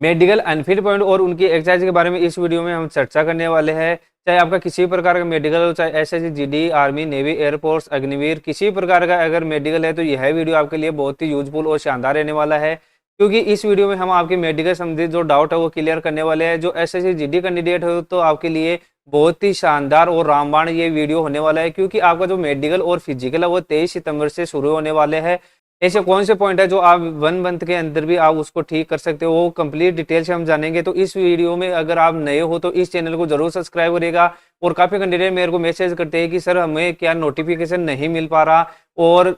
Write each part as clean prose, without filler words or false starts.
Medical unfit point और उनकी exercise के बारे में इस वीडियो में हम चर्चा करने वाले हैं। चाहे आपका किसी भी प्रकार का मेडिकल हो, चाहे SSC, GD, army, navy, air force, Agniveer, किसी भी प्रकार का अगर मेडिकल है तो यह वीडियो आपके लिए बहुत ही यूजफुल और शानदार रहने वाला है। क्योंकि इस वीडियो में हम आपके मेडिकल संबंधित जो डाउट है वो क्लियर करने वाले हैं। जो एसएससी, जीडी कैंडिडेट हो तो आपके लिए बहुत ही शानदार और रामबाण ये वीडियो होने वाला है। क्योंकि आपका जो मेडिकल और फिजिकल है वो 23 सितंबर से शुरू होने वाले हैं। ऐसे कौन से पॉइंट है जो आप 1 मंथ के अंदर भी आप उसको ठीक कर सकते हो, वो कंप्लीट डिटेल से हम जानेंगे। तो इस वीडियो में अगर आप नए हो तो इस चैनल को जरूर सब्सक्राइब करिएगा। और काफी कैंडिडेट मेरे को मैसेज करते हैं कि सर हमें क्या नोटिफिकेशन नहीं मिल पा रहा, और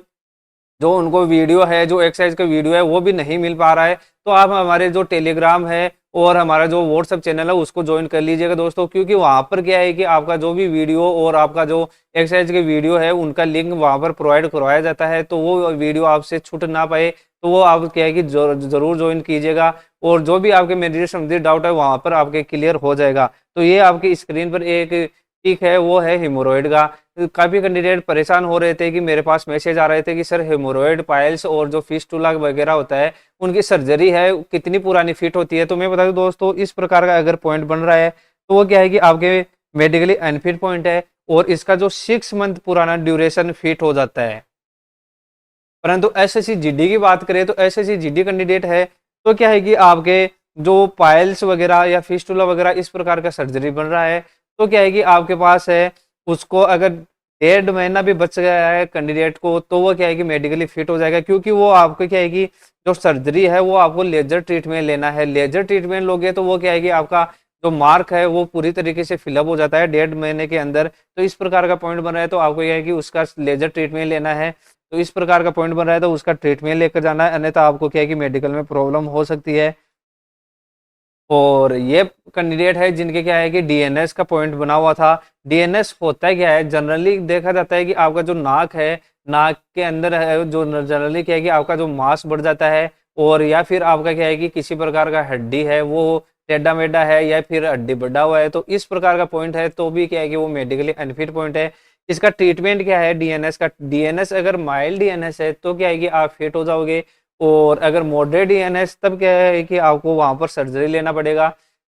जो उनको वीडियो है, जो एक्सरसाइज का वीडियो है वो भी नहीं मिल पा रहा है। तो आप हमारे जो टेलीग्राम है और हमारा जो व्हाट्सएप चैनल है उसको ज्वाइन कर लीजिएगा दोस्तों। क्योंकि वहां पर क्या है कि आपका जो भी वीडियो और आपका जो एक्सरसाइज के वीडियो है उनका लिंक वहां पर प्रोवाइड करवाया जाता है। तो वो वीडियो आपसे छूट ना पाए, तो वो आप क्या है कि जरूर ज्वाइन कीजिएगा। और जो भी आपके मेडिकल संबंधित डाउट है वहां पर आपके क्लियर हो जाएगा। तो ये आपकी स्क्रीन पर एक पिक है, वो है हेमोरॉइड का। काफी कैंडिडेट परेशान हो रहे थे कि मेरे पास मैसेज आ रहे थे कि सर हेमोरॉइड, पाइल्स और जो फिस्टुला वगैरह होता है उनकी सर्जरी है कितनी पुरानी फिट होती है। तो मैं बता दूं दोस्तों, इस प्रकार का अगर पॉइंट बन रहा है तो वो क्या है कि आपके मेडिकली अनफिट पॉइंट है और इसका जो 6 मंथ पुराना ड्यूरेशन फिट हो जाता है। परंतु एसएससी जीडी की बात करें तो एसएससी जीडी कैंडिडेट है तो क्या है कि आपके जो पाइल्स वगैरह या फिस्टुला वगैरह इस प्रकार का सर्जरी बन रहा है, तो क्या है कि आपके पास है उसको अगर 1.5 महीना भी बच गया है कैंडिडेट को, तो वो क्या है कि मेडिकली फिट हो जाएगा। क्योंकि वो आपको क्या है कि जो सर्जरी है वो आपको लेजर ट्रीटमेंट लेना है। लेजर ट्रीटमेंट लोगे तो वो क्या है कि आपका जो मार्क है वो पूरी तरीके से फिलअप हो जाता है 1.5 महीने के अंदर। तो इस प्रकार का पॉइंट बन रहा है तो आपको क्या है कि उसका लेजर ट्रीटमेंट लेना है। तो इस प्रकार का पॉइंट बन रहा है तो उसका ट्रीटमेंट लेकर जाना है, अन्यथा आपको क्या है कि मेडिकल में प्रॉब्लम हो सकती है। और ये कैंडिडेट है जिनके क्या है कि डीएनएस का पॉइंट बना हुआ था। डीएनएस होता है क्या है, जनरली देखा जाता है कि आपका जो नाक है, नाक के अंदर है जो जनरली क्या है कि आपका जो मांस बढ़ जाता है, और या फिर आपका क्या है कि किसी प्रकार का हड्डी है वो टेढ़ा मेढ़ा है या फिर हड्डी बढ़ा हुआ है, तो इस प्रकार का पॉइंट है तो भी क्या है कि वो मेडिकली अनफिट पॉइंट है। इसका ट्रीटमेंट क्या है डीएनएस का, डीएनएस अगर माइल्ड डीएनएस है तो क्या है कि आप फिट हो जाओगे। और अगर मॉडरेट डीएनएस तब क्या है कि आपको वहां पर सर्जरी लेना पड़ेगा।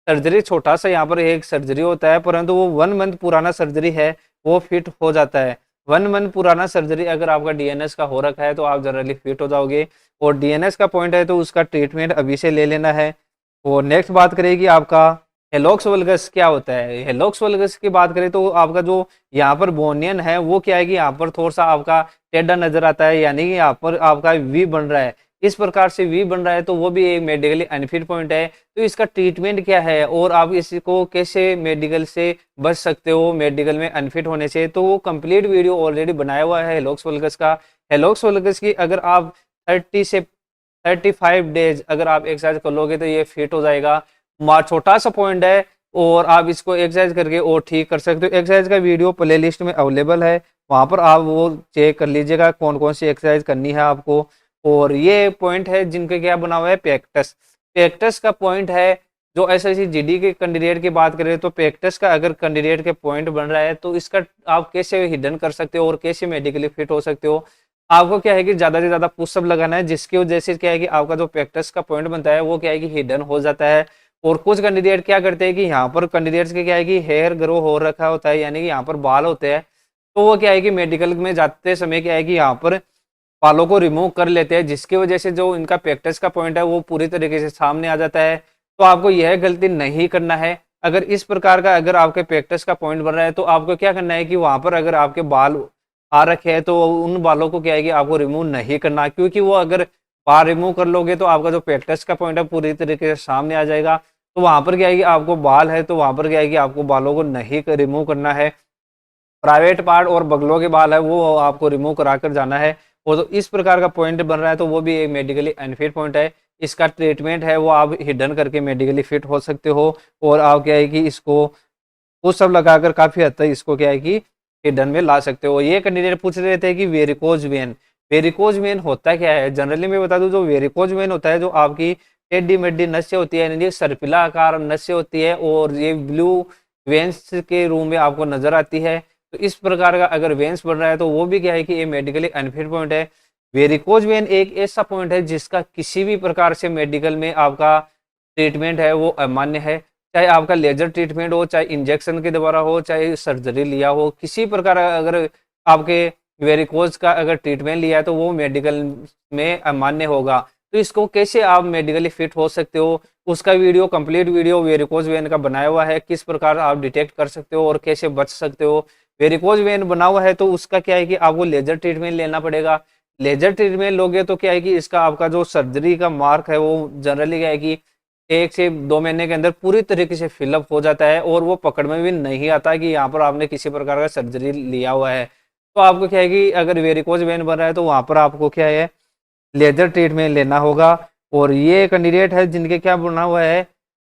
सर्जरी छोटा सा यहाँ पर एक सर्जरी होता है, परंतु वो 1 मंथ पुराना सर्जरी है वो फिट हो जाता है। 1 मंथ पुराना सर्जरी अगर आपका डीएनएस का हो रखा है तो आप जनरली फिट हो जाओगे। और डीएनएस का पॉइंट है तो उसका ट्रीटमेंट अभी से ले लेना है। और नेक्स्ट बात करेगी आपका हेलोक्स वल्गस क्या होता है। हेलोक्स वल्गस की बात करें तो आपका जो यहाँ पर बोनियन है वो क्या है कि यहाँ पर थोड़ा सा आपका टेढ़ा नजर आता है, यानी कि यहाँ पर आपका वी बन रहा है। इस प्रकार से वी बन रहा है तो वो भी एक मेडिकली अनफिट पॉइंट है। तो इसका ट्रीटमेंट क्या है और आप इसको कैसे मेडिकल से बच सकते हो मेडिकल में अनफिट होने से, तो वो कंप्लीट वीडियो ऑलरेडी बनाया हुआ है हेलोक्स वल्गस का। हेलोक्स वल्गस की अगर आप 30 से 35 डेज अगर आप एक्सरसाइज कर लोगे तो ये फिट हो जाएगा। छोटा सा पॉइंट है और आप इसको एक्सरसाइज करके और ठीक कर सकते हो। एक्सरसाइज का वीडियो प्ले लिस्ट में अवेलेबल है, वहां पर आप वो चेक कर लीजिएगा कौन कौन सी एक्सरसाइज करनी है आपको। और ये पॉइंट है जिनके क्या बना हुआ है पेक्टस। पेक्टस का पॉइंट है जो एसएससी जीडी के कैंडिडेट की बात करें तो पेक्टस का अगर कैंडिडेट के पॉइंट बन रहा है तो इसका आप कैसे हिडन कर सकते हो और कैसे मेडिकली फिट हो सकते हो। आपको क्या है कि ज्यादा से ज्यादा पुशअप लगाना है, जिसकी वजह से क्या है कि आपका जो पेक्टस का पॉइंट बनता है वो क्या है कि हिडन हो जाता है। और कुछ कैंडिडेट क्या करते हैं कि यहाँ पर कैंडिडेट्स के क्या है कि हेयर ग्रो हो रखा होता है, यानी कि यहाँ पर बाल होते हैं, तो वो क्या है कि मेडिकल में जाते समय क्या है कि यहाँ पर बालों को रिमूव कर लेते हैं, जिसकी वजह से जो इनका पेक्टस का पॉइंट है वो पूरी तरीके से सामने आ जाता है। तो आपको यह गलती नहीं करना है। अगर इस प्रकार का अगर आपके पेक्टस का पॉइंट बन रहा है तो आपको क्या करना है कि वहां पर अगर आपके बाल आ रखे हैं तो उन बालों को क्या है कि आपको रिमूव नहीं करना, क्योंकि वो अगर बाल रिमूव कर लोगे तो आपका जो पेक्टस का पॉइंट है पूरी तरीके से सामने आ जाएगा। तो वहां पर क्या है कि आपको बाल है तो वहां पर क्या है कि आपको बालों को नहीं रिमूव करना है। प्राइवेट पार्ट और बगलों के बाल है वो आपको रिमूव करा कर जाना है। वो तो इस प्रकार का पॉइंट बन रहा है तो वो भी एक मेडिकली अनफिट पॉइंट है। इसका ट्रीटमेंट है वो आप हिडन करके मेडिकली फिट हो सकते हो। और आप क्या है कि इसको वो सब लगाकर काफी हद तक इसको क्या है कि हिडन में ला सकते हो। ये कैंडिडेट पूछ रहे थे कि वेरिकोज वेन, वेरिकोज वेन होता क्या है। जनरली मैं बता दूं जो वेरिकोज वेन होता है जो आपकी टेढ़ी मेढ़ी नसें होती है, यानी सर्पिला आकार नसें होती है और ये ब्लू वेन्स के रूम में आपको नजर आती है। तो इस प्रकार का अगर वेन्स बन रहा है तो वो भी क्या है कि ये मेडिकली अनफिट पॉइंट है। वेरिकोज वेन एक ऐसा पॉइंट है जिसका किसी भी प्रकार से मेडिकल में आपका ट्रीटमेंट है वो अमान्य है। चाहे आपका लेजर ट्रीटमेंट हो, चाहे इंजेक्शन के द्वारा हो, चाहे सर्जरी लिया हो, किसी प्रकार अगर आपके वेरिकोज का अगर ट्रीटमेंट लिया है तो वो मेडिकल में अमान्य होगा। तो इसको कैसे आप मेडिकली फिट हो सकते हो, उसका video, complete video varicose vein का बनाया हुआ है, किस प्रकार आप डिटेक्ट कर सकते हो और कैसे बच सकते हो। वेरिकोज वेन बना हुआ है तो उसका क्या है कि आपको लेजर ट्रीटमेंट लेना पड़ेगा। लेजर ट्रीटमेंट लोगे तो क्या है कि इसका आपका जो सर्जरी का मार्क है वो जनरली क्या है कि 1 से 2 महीने के अंदर पूरी तरीके से फिलअप हो जाता है और वो पकड़ में भी नहीं आता कि यहाँ पर आपने किसी प्रकार का सर्जरी लिया हुआ है। तो आपको क्या है कि अगर वेरिकोज वेन बन रहा है तो वहां पर आपको क्या है, लेजर ट्रीटमेंट लेना होगा। और ये कैंडिडेट है जिनके क्या बना हुआ है,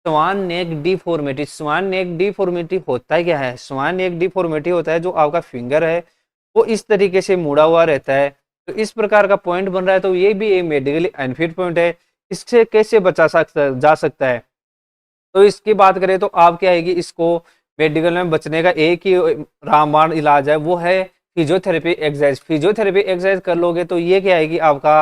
स्वान नेक डिफॉर्मिटी। स्वान नेक डिफॉर्मिटी होता है क्या है, स्वान नेक डिफॉर्मिटी होता है जो आपका फिंगर है वो इस तरीके से मुड़ा हुआ रहता है। तो इस प्रकार का पॉइंट बन रहा है तो ये भी एक मेडिकली अनफिट पॉइंट है। इससे कैसे बचा सकता जा सकता है, तो इसकी बात करें तो आप क्या है कि इसको मेडिकल में बचने का एक ही रामबाण इलाज है, वो है फिजियोथेरेपी एक्सरसाइज। फिजियोथेरेपी एक्सरसाइज कर लोगे तो ये क्या है कि आपका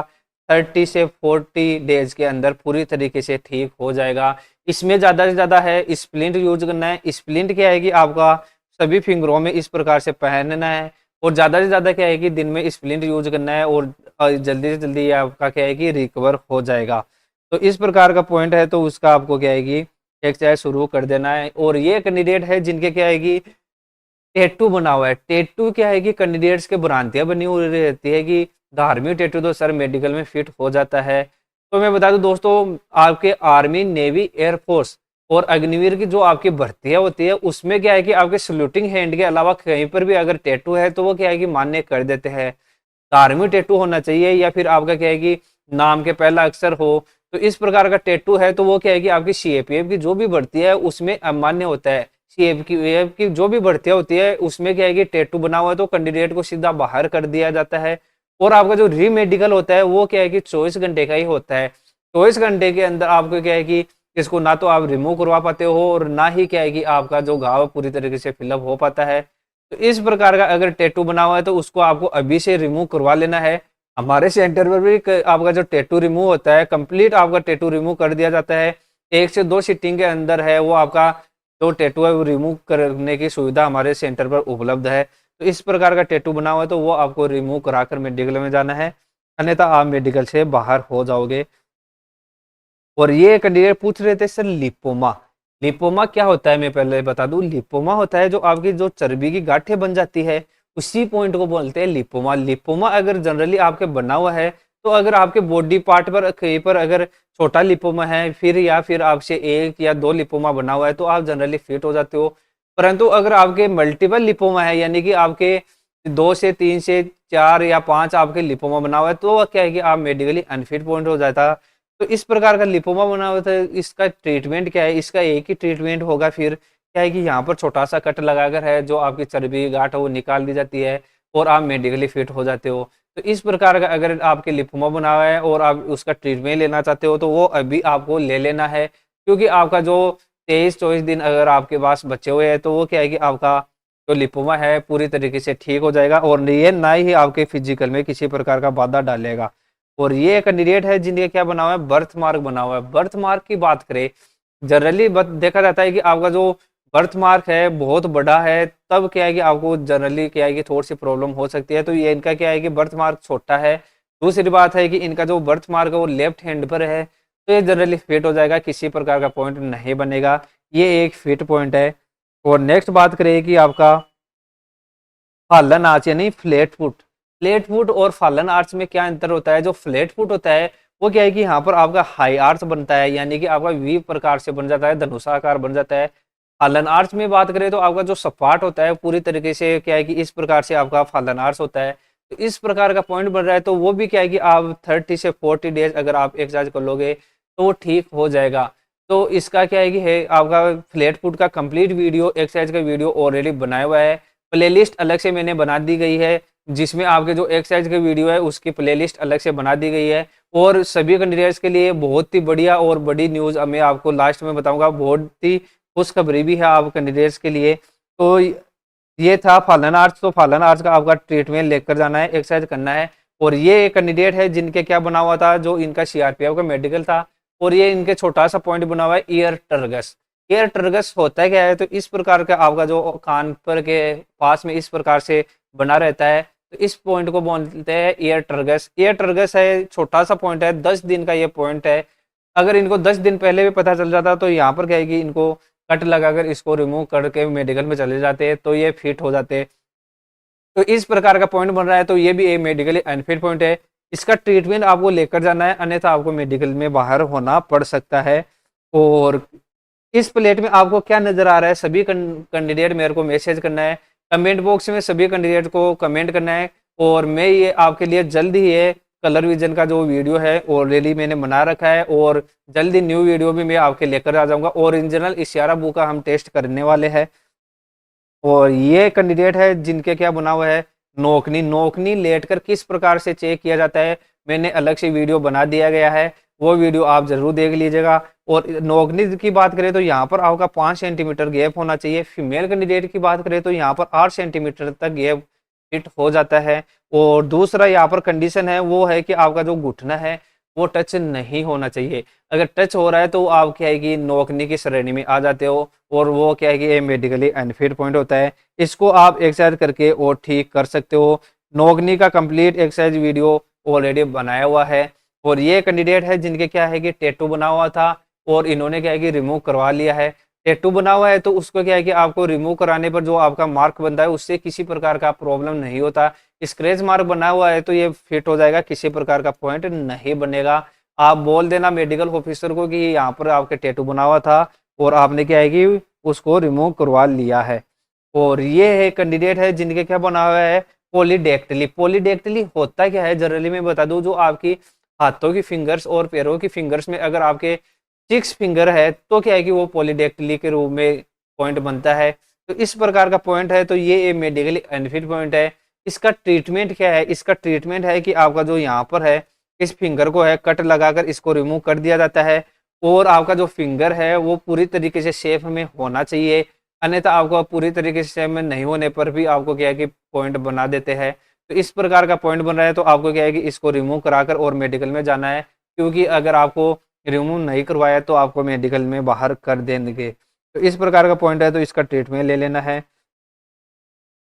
30 से 40 डेज के अंदर पूरी तरीके से ठीक हो जाएगा। इसमें ज़्यादा से ज़्यादा है स्प्लिंट यूज करना है। स्प्लिंट क्या है कि आपका सभी फिंगरों में इस प्रकार से पहनना है और ज़्यादा से ज़्यादा क्या है कि दिन में स्प्लिंट यूज करना है और जल्दी से जल्दी ये आपका क्या है कि रिकवर हो जाएगा। तो इस प्रकार का पॉइंट है तो उसका आपको क्या है कि एक्सरसाइज शुरू कर देना है। और ये कैंडिडेट है जिनके क्या है कि टेटू बना हुआ है। टेटू क्या है कि कैंडिडेट्स के भ्रांतियां बनी हुई रहती है कि धार्मिक टेटू तो सर मेडिकल में फिट हो जाता है। तो मैं बता दूं दोस्तों, आपके आर्मी, नेवी, एयरफोर्स और अग्निवीर की जो आपकी भर्तियां होती है उसमें क्या है कि आपके सल्यूटिंग हैंड के अलावा कहीं पर भी अगर टेटू है तो वो क्या है कि मान्य कर देते हैं। धार्मिक टेटू होना चाहिए या फिर आपका क्या है कि नाम के पहला अक्षर हो। तो इस प्रकार का टेटू है तो वो क्या है कि आपकी सीएपीएफ की जो भी भर्ती है उसमें अमान्य होता है। सीएपीएफ की जो भी भर्तियां होती है उसमें क्या है कि टेटू बना हुआ है तो कैंडिडेट को सीधा बाहर कर दिया जाता है। और आपका जो री मेडिकल होता है वो क्या है कि 24 घंटे का ही होता है। 24 घंटे के अंदर आपको क्या है कि इसको ना तो आप रिमूव करवा पाते हो और ना ही क्या है कि आपका जो घाव पूरी तरीके से फिलअप हो पाता है। तो इस प्रकार का अगर टैटू बना हुआ है तो उसको आपको अभी से रिमूव करवा लेना है। हमारे सेंटर पर भी आपका जो टैटू रिमूव होता है, कंप्लीट आपका टैटू रिमूव कर दिया जाता है। 1 से 2 सीटिंग के अंदर है वो आपका जो टैटू है वो रिमूव करने की सुविधा हमारे सेंटर पर उपलब्ध है। तो इस प्रकार का टैटू बना हुआ है तो वो आपको रिमूव कराकर मेडिकल में जाना है, अन्यथा आप मेडिकल से बाहर हो जाओगे। और ये कैंडिडेट पूछ रहे थे सर लिपोमा, लिपोमा क्या होता है, मैं पहले बता दूं। लिपोमा होता है जो आपकी जो चर्बी की गांठें बन जाती है उसी पॉइंट को बोलते हैं लिपोमा। लिपोमा अगर जनरली आपके बना हुआ है तो अगर आपके बॉडी पार्ट पर कहीं पर अगर छोटा लिपोमा है फिर या फिर आपसे 1 या 2 लिपोमा बना हुआ है तो आप जनरली फिट हो जाते हो। परंतु अगर आपके मल्टीपल लिपोमा है यानी कि आपके 2 से 3 से 4 या 5 आपके लिपोमा बना हुआ है तो क्या है कि आप मेडिकली अनफिट पॉइंट हो जाता। तो इस प्रकार का लिपोमा बना हुआ था, इसका ट्रीटमेंट क्या है, इसका एक ही ट्रीटमेंट होगा। फिर क्या है कि यहाँ पर छोटा सा कट लगाकर है जो आपकी चर्बी की गांठ है वो निकाल दी जाती है और आप मेडिकली फिट हो जाते हो। तो इस प्रकार का अगर आपके लिपोमा बना हुआ है और आप उसका ट्रीटमेंट लेना चाहते हो तो वो अभी आपको ले लेना है, क्योंकि आपका जो 23-24 दिन अगर आपके पास बचे हुए हैं तो वो क्या है कि आपका जो लिपोमा है पूरी तरीके से ठीक हो जाएगा और ये ना ही आपके फिजिकल में किसी प्रकार का बाधा डालेगा। और ये कैंडिडेट है जिनके क्या बना हुआ है, बर्थ मार्क बना हुआ है। बर्थ मार्क की बात करें, जनरली देखा जाता है कि आपका जो बर्थ मार्क है बहुत बड़ा है तब क्या है कि आपको जनरली क्या है कि थोड़ी सी प्रॉब्लम हो सकती है। तो ये इनका क्या है कि बर्थ मार्क छोटा है। दूसरी बात है कि इनका जो बर्थ मार्क है वो लेफ्ट हैंड पर है तो ये जनरली फिट हो जाएगा, किसी प्रकार का पॉइंट नहीं बनेगा। ये एक फिट पॉइंट है। और नेक्स्ट बात करें कि आपका फालन आर्च यानी फ्लैट फुट। फ्लैट फुट और फालन आर्च में क्या अंतर होता है, जो फ्लैट फुट होता है वो क्या है कि यहाँ पर आपका हाई आर्च बनता है यानी कि आपका वी प्रकार से बन जाता है, धनुषाकार बन जाता है। फालन आर्च में बात करें तो आपका जो सपाट होता है पूरी तरीके से क्या है कि इस प्रकार से आपका फालन आर्च होता है। तो इस प्रकार का पॉइंट बन रहा है तो वो भी क्या है कि आप 30 से 40 डेज अगर आप एक्सरसाइज कर लोगे तो वो ठीक हो जाएगा। तो इसका क्या है कि है आपका फ्लैट फुट का कंप्लीट वीडियो, एक्सरसाइज का वीडियो ऑलरेडी बनाया हुआ है। प्लेलिस्ट अलग से मैंने बना दी गई है जिसमें आपके जो एक्सरसाइज के वीडियो है उसकी प्लेलिस्ट अलग से बना दी गई है। और सभी कैंडिडेट्स के लिए बहुत ही बढ़िया और बड़ी न्यूज़ मैं आपको लास्ट में बताऊंगा, बहुत ही खुशखबरी भी है आप कैंडिडेट्स के लिए। तो ये था फालन आर्च। तो फालन आर्च का आपका ट्रीटमेंट लेकर जाना है, एक्सरसाइज करना है। और ये कैंडिडेट है जिनके क्या बना हुआ था, जो इनका सीआरपीएफ का मेडिकल था और ये इनके छोटा सा पॉइंट बना हुआ है ईयर टर्गस। ईयर टर्गस होता है क्या है, तो इस प्रकार का आपका जो कान पर के पास में इस प्रकार से बना रहता है, तो इस पॉइंट को बोलते हैं ईयर टर्गस। ईयर टर्गस है, छोटा सा पॉइंट है, 10 दिन का ये पॉइंट है। अगर इनको 10 दिन पहले भी पता चल जाता तो यहाँ पर क्या है कि इनको कट लगाकर इसको रिमूव करके मेडिकल में चले जाते तो ये फिट हो जाते। तो इस प्रकार का पॉइंट बन रहा है, तो ये भी एक मेडिकली अनफिट पॉइंट है। इसका ट्रीटमेंट आपको लेकर जाना है, अन्यथा आपको मेडिकल में बाहर होना पड़ सकता है। और इस प्लेट में आपको क्या नजर आ रहा है, सभी कैंडिडेट मेरे को मैसेज करना है, कमेंट बॉक्स में सभी कैंडिडेट को कमेंट करना है। और मैं ये आपके लिए जल्द ही ये कलर विजन का जो वीडियो है ऑलरेडी मैंने बना रखा है, और जल्दी न्यू वीडियो भी मैं आपके लेकर आ जाऊंगा। ओरिजिनल इशारा बुक का हम टेस्ट करने वाले हैं। और ये कैंडिडेट है जिनके क्या बना हुआ है नोकनी। नोकनी लेटकर किस प्रकार से चेक किया जाता है, मैंने अलग से वीडियो बना दिया गया है, वो वीडियो आप जरूर देख लीजिएगा। और नोकनी की बात करें तो यहाँ पर आपका 5 सेंटीमीटर गैप होना चाहिए। फीमेल कैंडिडेट की बात करें तो यहाँ पर 8 सेंटीमीटर तक गैप फिट हो जाता है। और दूसरा यहाँ पर कंडीशन है वो है कि आपका जो घुटना है वो टच नहीं होना चाहिए। अगर टच हो रहा है तो आप क्या है कि नोकनी की श्रेणी में आ जाते हो, और वो क्या है कि ये मेडिकली अनफिट पॉइंट होता है। इसको आप एक्सरसाइज करके और ठीक कर सकते हो। नोकनी का कंप्लीट एक्सरसाइज वीडियो ऑलरेडी बनाया हुआ है। और ये कैंडिडेट है जिनके क्या है कि टैटू बना हुआ था, और इन्होंने क्या है कि रिमूव करवा लिया है। टैटू बना हुआ है तो उसको क्या है कि आपको रिमूव कराने पर जो आपका मार्क बनता है उससे किसी प्रकार का प्रॉब्लम नहीं होता। स्क्रैच मार्क बना हुआ है तो ये फिट हो जाएगा, किसी प्रकार का पॉइंट नहीं बनेगा। आप बोल देना मेडिकल ऑफिसर को कि यहाँ पर आपके टैटू बना हुआ था और आपने क्या है कि उसको रिमूव करवा लिया है। और ये है कैंडिडेट है जिनके क्या बना हुआ है पॉलीडेक्टिली। पॉलीडेक्टिली होता क्या है जनरली मैं बता दूं, जो आपकी हाथों की फिंगर्स और पैरों की फिंगर्स में अगर आपके 6 फिंगर है तो क्या है कि वो पॉलीडेक्टिली के रूप में पॉइंट बनता है। तो इस प्रकार का पॉइंट है, तो ये मेडिकली अनफिट पॉइंट है। इसका ट्रीटमेंट क्या है, इसका ट्रीटमेंट है कि आपका जो यहाँ पर है इस फिंगर को है कट लगाकर इसको रिमूव कर दिया जाता है, और आपका जो फिंगर है वो पूरी तरीके से शेप में होना चाहिए, अन्यथा आपको पूरी तरीके से शेप में नहीं होने पर भी आपको क्या है कि पॉइंट बना देते हैं। तो इस प्रकार का पॉइंट बन रहा है तो आपको क्या है कि इसको रिमूव कराकर और मेडिकल में जाना है, क्योंकि अगर आपको रिमूव नहीं करवाया तो आपको मेडिकल में बाहर कर देंगे। तो इस प्रकार का पॉइंट है तो इसका ट्रीटमेंट ले लेना है।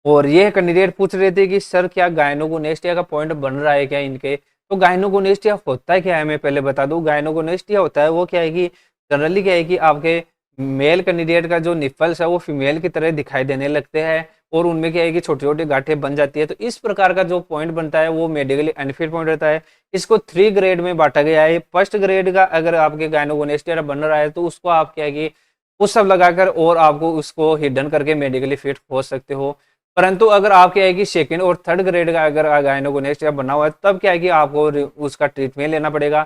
और ये कैंडिडेट पूछ रहे थे कि सर क्या गायनोगोनेस्टिया का पॉइंट बन रहा है क्या इनके। तो गायनोगोनेस्टिया होता है क्या है, मैं पहले बता दूं। गायनोगोनेस्टिया होता है वो क्या है कि जनरली क्या है कि आपके मेल कैंडिडेट का जो निप्पल्स है वो फीमेल की तरह दिखाई देने लगते हैं, और उनमें क्या है कि छोटी छोटी गांठें बन जाती है। तो इस प्रकार का जो पॉइंट बनता है वो मेडिकली अनफिट पॉइंट रहता है। इसको 3 ग्रेड में बांटा गया है। फर्स्ट ग्रेड का अगर आपके गायनोगोनेस्टिया बन रहा है तो उसको आप क्या है कि उस सब लगाकर और आपको उसको हिडन करके मेडिकली फिट हो सकते हो। परंतु अगर आप क्या है कि सेकंड और थर्ड ग्रेड का अगर गायनोगोनेस्टिया बना हुआ है तब क्या है कि आपको उसका ट्रीटमेंट लेना पड़ेगा।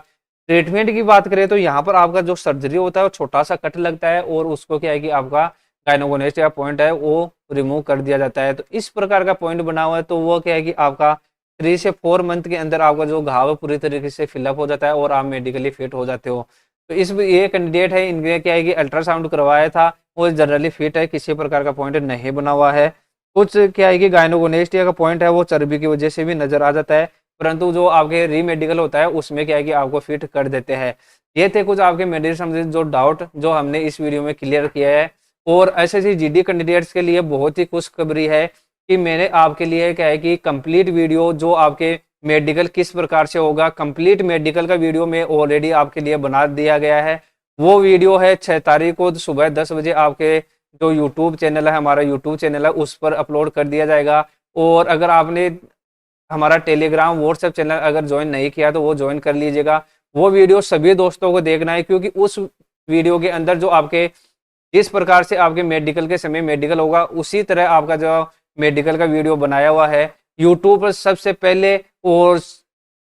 ट्रीटमेंट की बात करें तो यहाँ पर आपका जो सर्जरी होता है वो छोटा सा कट लगता है, और उसको क्या है कि आपका गायनोगोनेस्टिया पॉइंट है वो रिमूव कर दिया जाता है। तो इस प्रकार का पॉइंट बना हुआ है तो वो क्या है कि आपका 3 से 4 मंथ के अंदर आपका जो घाव है पूरी तरीके से फिलअप हो जाता है और आप मेडिकली फिट हो जाते हो। तो इस ये कैंडिडेट है, इनके क्या है कि अल्ट्रासाउंड करवाया था, वो जनरली फिट है, किसी प्रकार का पॉइंट नहीं बना हुआ है। कुछ क्या है कि गायनोगोनेस्टिया का पॉइंट है वो चर्बी की वजह से भी नजर आ जाता है, परंतु जो आपके रीमेडिकल होता है उसमें क्या है कि आपको फिट कर देते हैं। ये थे कुछ आपके मेडिकल संबंधित जो डाउट जो हमने इस वीडियो में क्लियर किया है। और एसएससी जीडी कैंडिडेट्स के लिए बहुत ही खुशखबरी है कि मैंने आपके लिए क्या है कि कंप्लीट वीडियो जो आपके मेडिकल किस प्रकार से होगा, कंप्लीट मेडिकल का वीडियो में ऑलरेडी आपके लिए बना दिया गया है। वो वीडियो है 6 तारीख को सुबह 10 बजे आपके जो यूट्यूब चैनल है, हमारा यूट्यूब चैनल है, उस पर अपलोड कर दिया जाएगा। और अगर आपने हमारा टेलीग्राम व्हाट्सएप चैनल अगर ज्वाइन नहीं किया तो वो ज्वाइन कर लीजिएगा। वो वीडियो सभी दोस्तों को देखना है, क्योंकि उस वीडियो के अंदर जो आपके जिस प्रकार से आपके मेडिकल के समय मेडिकल होगा उसी तरह आपका जो मेडिकल का वीडियो बनाया हुआ है। यूट्यूब पर सबसे पहले और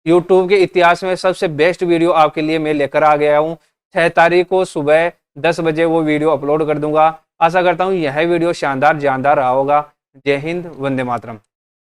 यूट्यूब के इतिहास में सबसे बेस्ट वीडियो आपके लिए मैं लेकर आ गया हूँ। 6 तारीख को सुबह 10 बजे वो वीडियो अपलोड कर दूंगा। आशा करता हूँ यह वीडियो शानदार जानदार रहा होगा। जय हिंद, वंदे मातरम।